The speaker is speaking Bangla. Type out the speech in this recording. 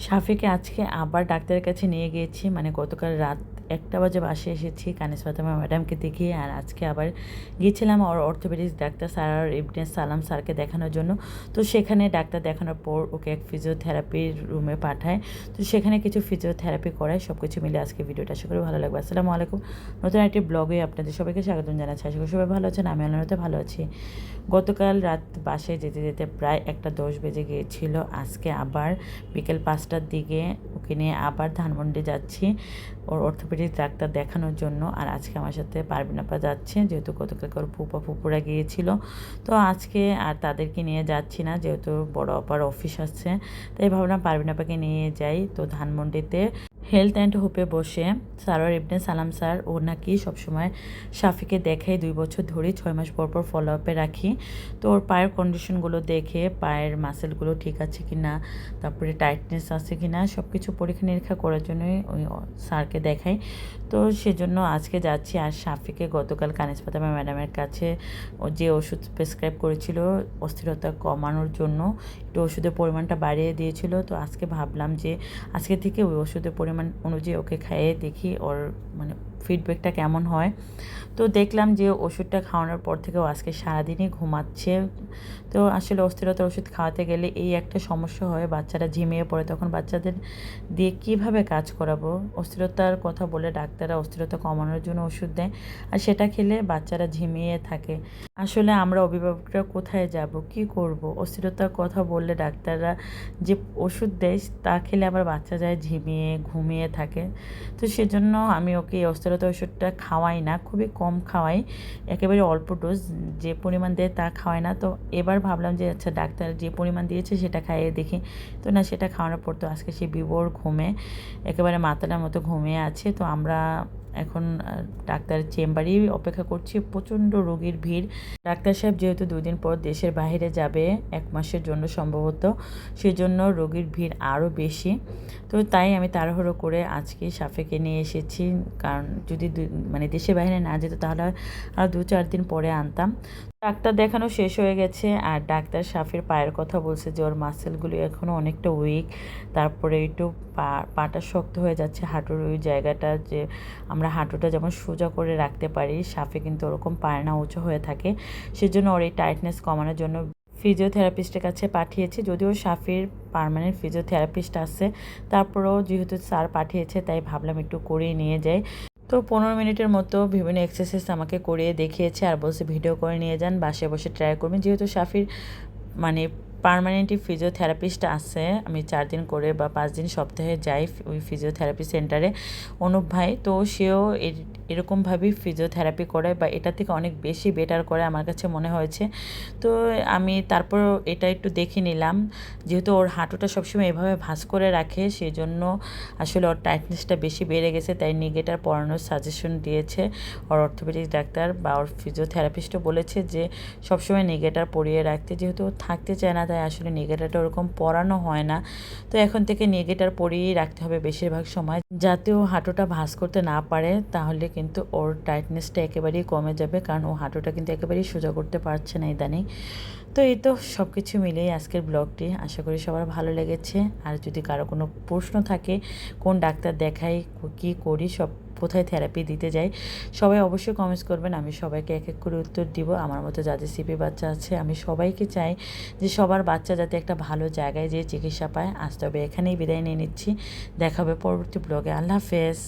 শাফিকে আজকে আবার ডাক্তারের কাছে নিয়ে গিয়েছি, মানে গতকাল রাত 1টা বাজে বাসায় এসেছি কানিস ফাতেমা ম্যাডামকে দেখিয়ে। আর আজকে আবার গিয়েছিলাম ওর অর্থোপেডিক্স ডাক্তার স্যার ইবনে সালাম স্যারকে দেখানোর জন্য। তো সেখানে ডাক্তার দেখানোর পর ওকে এক ফিজিওথেরাপির রুমে পাঠায়। তো সেখানে কিছু ফিজিওথেরাপি করায়। সব কিছু মিলে আজকে ভিডিওটা আশা করি ভালো লাগবে। আসসালামু আলাইকুম, নতুন একটি ব্লগে আপনাদের সবাইকে স্বাগতম জানাচ্ছি। আশা করি সবাই ভালো আছেন, আমি আল্লাহর ভালো আছি। গতকাল রাত বাসায় যেতে যেতে প্রায় 1টা 10 বেজে গিয়েছিল। আজকে আবার বিকেল 5টার দিকে ওকে নিয়ে আবার ধানমন্ডি যাচ্ছি ওর অর্থোপেডিক ডাক্তার দেখানোর জন্য। আর আজকে আমার সাথে পারবিন আপা যাচ্ছে, যেহেতু গতকালকে ওর ফুপুরা গিয়েছিল। তো আজকে আর তাদেরকে নিয়ে যাচ্ছি না, যেহেতু বড় আপার অফিস আছে, তাই ভাবলাম পারবিন আপাকে নিয়ে যাই। তো ধানমন্ডিতে হেলথ অ্যান্ড হোপে বসে সারোয়ার ইবনে সালাম স্যার ও নাকি সবসময় শাফিকে দেখাই 2 বছর ধরেই 6 মাস পর পর ফলো আপে রাখি। তো ওর পায়ের কন্ডিশনগুলো দেখে, পায়ের মাসেলগুলো ঠিক আছে কি না, তারপরে টাইটনেস আছে কি না, সব কিছু পরীক্ষা নিরীক্ষা করার জন্যই ওই স্যারকে দেখাই। তো সেজন্য আজকে যাচ্ছি। আর শাফিকে গতকাল কানিস ফাতেমা ম্যাডামের কাছে ও যে ওষুধ প্রেসক্রাইব করেছিল অস্থিরতা কমানোর জন্য, একটু ওষুধের পরিমাণটা বাড়িয়ে দিয়েছিল। তো আজকে ভাবলাম যে আজকে থেকে ওই ওষুধের পরিমাণ অনুযায়ী ওকে খাইয়ে দেখি ওর মানে ফিডব্যাকটা কেমন হয়। তো দেখলাম যে ওষুধটা খাওয়ানোর পর থেকেও আজকে সারাদিনই ঘুমাচ্ছে। তো আসলে অস্থিরতার ওষুধ খাওয়াতে গেলে এই একটা সমস্যা হয়, বাচ্চারা ঝিমিয়ে পড়ে, তখন বাচ্চাদের দিয়ে কিভাবে কাজ করাবো। অস্থিরতার কথা বলে ডাক্তাররা অস্থিরতা কমানোর জন্য ওষুধ দেয়, আর সেটা খেলে বাচ্চারা ঝিমিয়ে থাকে। আসলে আমরা অভিভাবকরা কোথায় যাব, কি করব? অস্থিরতার কথা বললে ডাক্তাররা যে ওষুধ দেয় তা খেলে আবার বাচ্চা যায় ঝিমিয়ে ঘুমিয়ে থাকে। তো সেজন্য আমি ওকে এই অস্থিরতা ওষুধটা খাওয়াই না, খুবই কম খাওয়াই, একেবারে অল্প ডোজ, যে পরিমাণ দেয় তা খাওয়াই না। তো এবার ভাবলাম যে আচ্ছা ডাক্তার যে পরিমাণ দিয়েছে সেটা খাইয়ে দেখি। তো না, সেটা খাওয়ানোর পর তো আজকে সে বিভোর ঘুমে একেবারে মাতালার মতো ঘুমিয়ে আছে। তো আমরা এখন ডাক্তারের চেম্বারেই অপেক্ষা করছি। প্রচণ্ড রোগীর ভিড়। ডাক্তার সাহেব যেহেতু 2 দিন পর দেশের বাইরে যাবে 1 মাসের জন্য সম্ভবত, সেজন্য রোগীর ভিড় আরও বেশি। তো তাই আমি তাড়াহুড়ো করে আজকে শাফিকে নিয়ে এসেছি, কারণ যদি মানে দেশের বাইরে না যেত তাহলে আর 2-4 দিন পরে আনতাম। ডাক্তার দেখানো শেষ হয়ে গেছে, আর ডাক্তার শাফির পায়ের কথা বলছে যে ওর মাসেলগুলো এখনও অনেকটা উইক, তারপরে একটু পাটা শক্ত হয়ে যাচ্ছে, হাঁটুর ওই জায়গাটা, যে আমরা হাঁটুটা যেমন সোজা করে রাখতে পারি, শাফি কিন্তু ওরকম পায় না, উঁচু হয়ে থাকে। সেজন্য ওর এই টাইটনেস কমানোর জন্য ফিজিওথেরাপিস্টের কাছে পাঠিয়েছে। যদিও শাফির পার্মানেন্ট ফিজিওথেরাপিস্ট আছে, তারপরেও যেহেতু স্যার পাঠিয়েছে তাই ভাবলাম একটু করিয়ে নিয়ে যাই। তো 15 মিনিটের মতো বিভিন্ন এক্সারসাইজ আমাকে করিয়ে দেখিয়েছে, আর বলছে ভিডিও করে নিয়ে যান, বাসায় বসে ট্রাই করবেন। যেহেতু শাফির মানে পার্মানেন্টলি ফিজিওথেরাপিস্ট আছে, আমি 4 দিন করে বা 5 দিন সপ্তাহে যাই ওই ফিজিওথেরাপি সেন্টারে, অনুপ ভাই। তো সেও এরকমভাবেই ফিজিওথেরাপি করে, বা এটা থেকে অনেক বেশি বেটার করে আমার কাছে মনে হয়েছে। তো আমি তারপর এটা একটু দেখে নিলাম, যেহেতু ওর হাঁটুটা সবসময় এভাবে ভাঁজ করে রাখে, সেই জন্য আসলে ওর টাইটনেসটা বেশি বেড়ে গেছে, তাই নিগেটার পরানোর সাজেশন দিয়েছে ওর অর্থোপেডিক ডাক্তার, বা ওর ফিজিওথেরাপিস্টও বলেছে যে সবসময় নিগেটার পরিয়ে রাখতে। যেহেতু থাকতে চায় না তাই আসলে নিগেটারটা ওরকম পরানো হয় না। তো এখন থেকে নিগেটার পরিয়েই রাখতে হবে বেশিরভাগ সময়, যাতে ও হাঁটুটা ভাঁজ করতে না পারে, তাহলে কিন্তু ওর টাইটনেসটা একেবারেই কমে যাবে, কারণ ও হাঁটুটা কিন্তু একেবারেই সোজা করতে পারছে না ইদানিং। তো এই তো সব কিছু মিলেই আজকের ব্লগটি, আশা করি সবার ভালো লেগেছে। আর যদি কারো কোনো প্রশ্ন থাকে, কোন ডাক্তার দেখাই, কী করি, সব কোথায় থেরাপি দিতে যাই, সবাই অবশ্যই কমেন্টস করবেন, আমি সবাইকে এক এক করে উত্তর দিব। আমার মতো যাদের সিপি বাচ্চা আছে, আমি সবাইকে চাই যে সবার বাচ্চা যাতে একটা ভালো জায়গায় যেয়ে চিকিৎসা পায়। আজ তবে এখানেই বিদায় নিয়ে নিচ্ছি, দেখা হবে পরবর্তী ব্লগে। আল্লাহ হাফেজ।